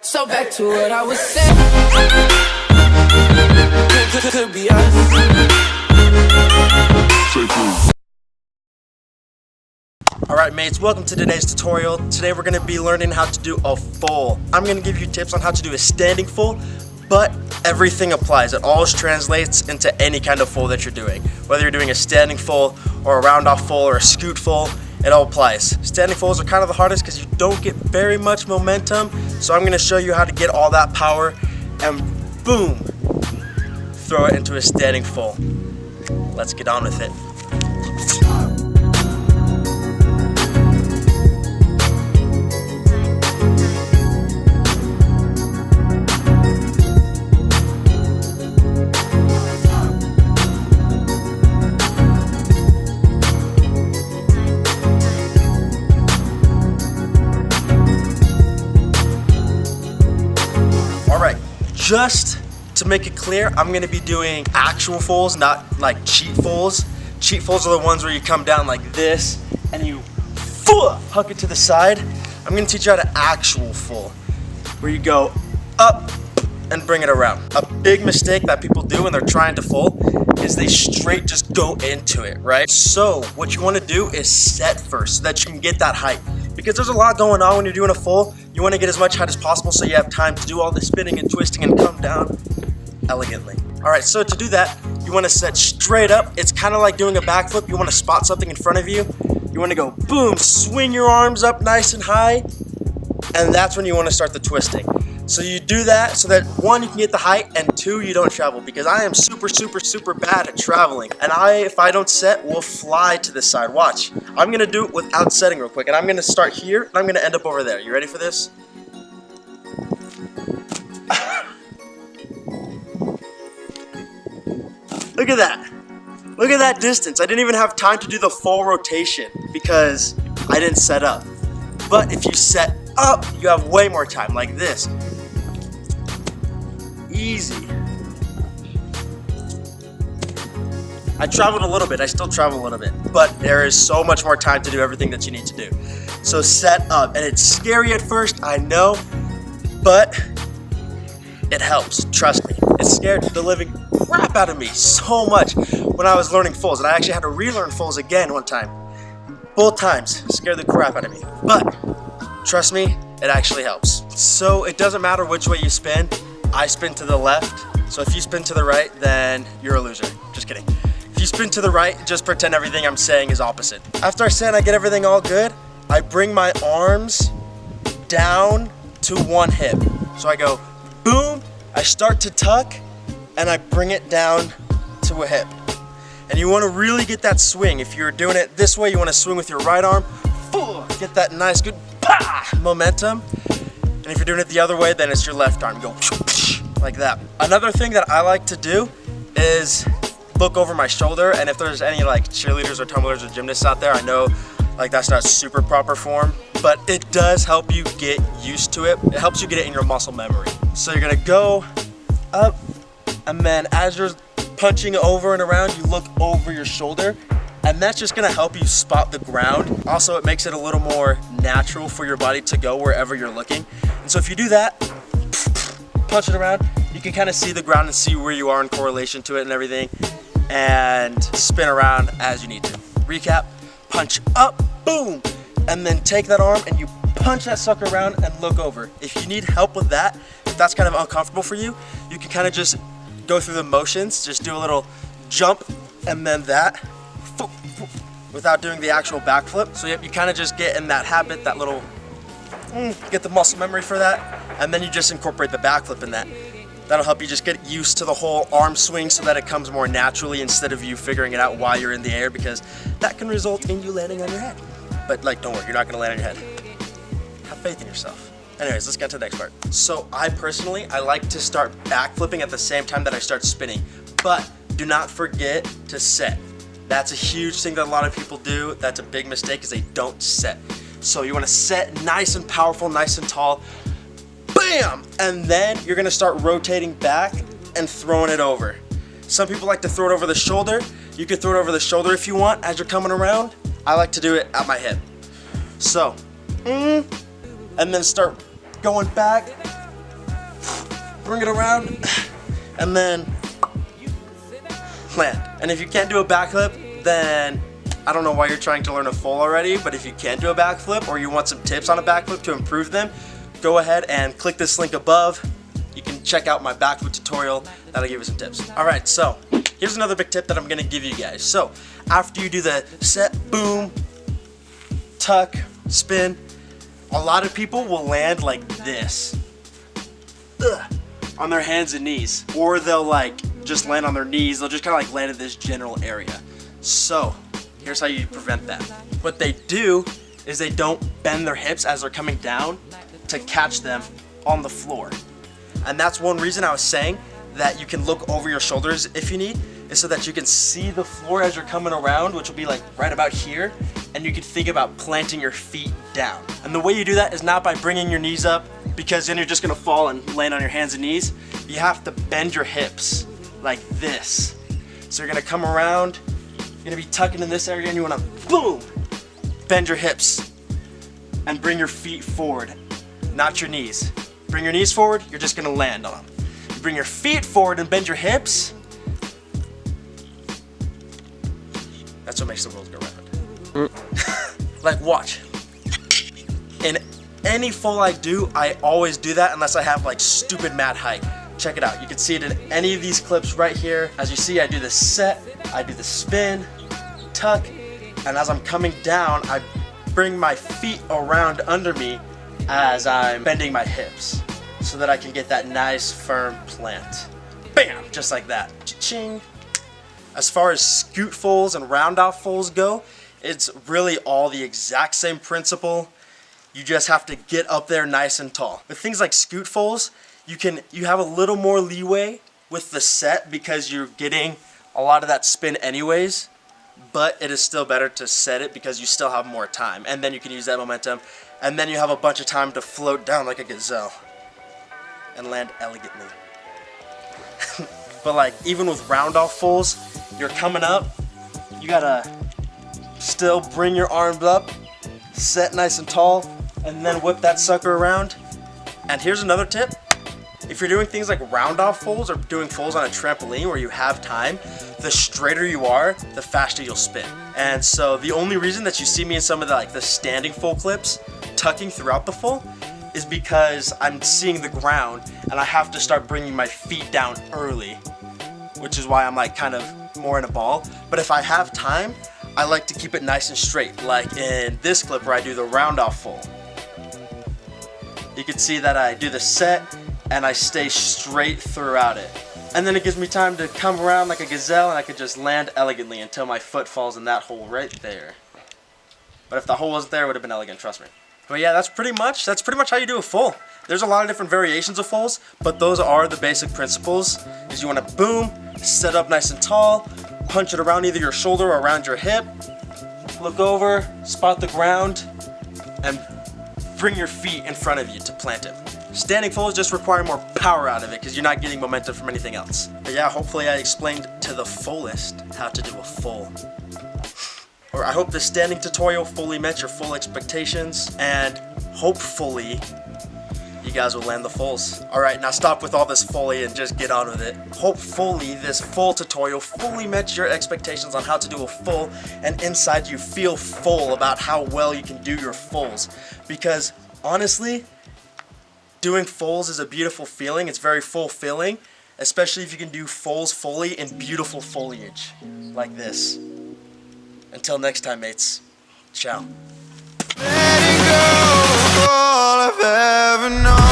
So back to what I was saying. Could be us. Alright mates, welcome to today's tutorial. Today we're going to be learning how to do a full. I'm going to give you tips on how to do a standing full, but everything applies. It always translates into any kind of full that you're doing. Whether you're doing a standing full or a round off full or a scoot full, it all applies. Standing fulls are kind of the hardest because you don't get very much momentum, so I'm going to show you how to get all that power and boom, throw it into a standing full. Let's get on with it. Just to make it clear, I'm going to be doing actual fulls, not like cheat fulls. Cheat fulls are the ones where you come down like this and you huck it to the side. I'm going to teach you how to actual full, where you go up and bring it around. A big mistake that people do when they're trying to full is they straight just go into it, right? So what you want to do is set first so that you can get that height. Because there's a lot going on when you're doing a full. You want to get as much height as possible so you have time to do all the spinning and twisting and come down elegantly. Alright, so to do that, you want to set straight up. It's kind of like doing a backflip. You want to spot something in front of you. You want to go boom, swing your arms up nice and high, and that's when you want to start the twisting. So you do that so that one, you can get the height, and two, you don't travel, because I am super bad at traveling. And if I don't set, will fly to the side. Watch. I'm gonna do it without setting real quick, and I'm gonna start here, and I'm gonna end up over there. You ready for this? Look at that. Look at that distance. I didn't even have time to do the full rotation because I didn't set up. But if you set up, you have way more time, like this. Easy. I traveled a little bit, I still travel a little bit, but there is so much more time to do everything that you need to do. So set up, and it's scary at first, I know, but it helps, trust me. It scared the living crap out of me so much when I was learning fulls, and I actually had to relearn fulls again one time. Both times, scared the crap out of me, but trust me, it actually helps. So it doesn't matter which way you spin. I spin to the left, so if you spin to the right, then you're a loser. Just kidding. If you spin to the right, just pretend everything I'm saying is opposite. After I say and I get everything all good, I bring my arms down to one hip. So I go boom, I start to tuck, and I bring it down to a hip. And you want to really get that swing. If you're doing it this way, you want to swing with your right arm, get that nice good momentum. And if you're doing it the other way, then it's your left arm. Go like that. Another thing that I like to do is look over my shoulder, and if there's any like cheerleaders or tumblers or gymnasts out there, I know like that's not super proper form, but it does help you get used to it. It helps you get it in your muscle memory. So you're gonna go up, and then as you're punching over and around, you look over your shoulder, and that's just gonna help you spot the ground. Also, it makes it a little more natural for your body to go wherever you're looking. And so if you do that, punch it around, you can kind of see the ground and see where you are in correlation to it and everything, and spin around as you need to. Recap, punch up, boom, and then take that arm and you punch that sucker around and look over. If you need help with that, if that's kind of uncomfortable for you, you can kind of just go through the motions, just do a little jump and then that, without doing the actual backflip. So yep, you kind of just get in that habit, that little, get the muscle memory for that, and then you just incorporate the backflip in that. That'll help you just get used to the whole arm swing so that it comes more naturally instead of you figuring it out while you're in the air, because that can result in you landing on your head. But like, don't worry, you're not gonna land on your head. Have faith in yourself. Anyways, let's get to the next part. So I like to start backflipping at the same time that I start spinning, but do not forget to set. That's a huge thing that a lot of people do. That's a big mistake, is they don't set. So you wanna set nice and powerful, nice and tall, bam! And then you're gonna start rotating back and throwing it over. Some people like to throw it over the shoulder. You can throw it over the shoulder if you want as you're coming around. I like to do it at my hip. So, and then start going back, bring it around, and then land. And if you can't do a backflip, then I don't know why you're trying to learn a full already, but if you can do a backflip or you want some tips on a backflip to improve them, go ahead and click this link above. You can check out my backflip tutorial. That'll give you some tips. Alright, so here's another big tip that I'm gonna give you guys. So after you do the set, boom, tuck, spin, a lot of people will land like this. On their hands and knees. Or they'll like just land on their knees. They'll just kind of like land in this general area. So here's how you prevent that. What they do is they don't bend their hips as they're coming down to catch them on the floor. And that's one reason I was saying that you can look over your shoulders if you need, is so that you can see the floor as you're coming around, which will be like right about here, and you can think about planting your feet down. And the way you do that is not by bringing your knees up, because then you're just gonna fall and land on your hands and knees. You have to bend your hips like this. So you're gonna come around, you're gonna be tucking in this area, and you wanna, boom, bend your hips and bring your feet forward, not your knees. Bring your knees forward, you're just gonna land on them. You bring your feet forward and bend your hips. That's what makes the world go round. Like, watch. In any full I do, I always do that unless I have like stupid mad height. Check it out. You can see it in any of these clips right here. As you see, I do the set, I do the spin, tuck, and as I'm coming down, I bring my feet around under me as I'm bending my hips so that I can get that nice firm plant. Bam! Just like that. Cha-ching! As far as scoot fulls and round off fulls go, it's really all the exact same principle. You just have to get up there nice and tall. With things like scoot fulls, you have a little more leeway with the set because you're getting a lot of that spin anyways, but it is still better to set it because you still have more time, and then you can use that momentum, and then you have a bunch of time to float down like a gazelle and land elegantly. But like, even with round off fulls, you're coming up, you gotta still bring your arms up, set nice and tall, and then whip that sucker around. And here's another tip. If you're doing things like round off fulls or doing fulls on a trampoline where you have time, the straighter you are, the faster you'll spin. And so the only reason that you see me in some of the standing full clips tucking throughout the full is because I'm seeing the ground and I have to start bringing my feet down early, which is why I'm like kind of more in a ball. But if I have time, I like to keep it nice and straight, like in this clip where I do the round off full. You can see that I do the set and I stay straight throughout it. And then it gives me time to come around like a gazelle and I could just land elegantly until my foot falls in that hole right there. But if the hole wasn't there, it would have been elegant, trust me. But yeah, that's pretty much how you do a full. There's a lot of different variations of fulls, but those are the basic principles. Is you want to boom, set up nice and tall, punch it around either your shoulder or around your hip, look over, spot the ground, and bring your feet in front of you to plant it. Standing fulls just require more power out of it because you're not getting momentum from anything else. But yeah, hopefully I explained to the fullest how to do a full. Or I hope this standing tutorial fully met your full expectations, and hopefully you guys will land the fulls. Alright, now stop with all this fully and just get on with it. Hopefully this full tutorial fully met your expectations on how to do a full, and inside you feel full about how well you can do your fulls. Because honestly, doing fulls is a beautiful feeling. It's very fulfilling, especially if you can do fulls fully in beautiful foliage like this. Until next time, mates. Ciao. Letting go of all I've ever known.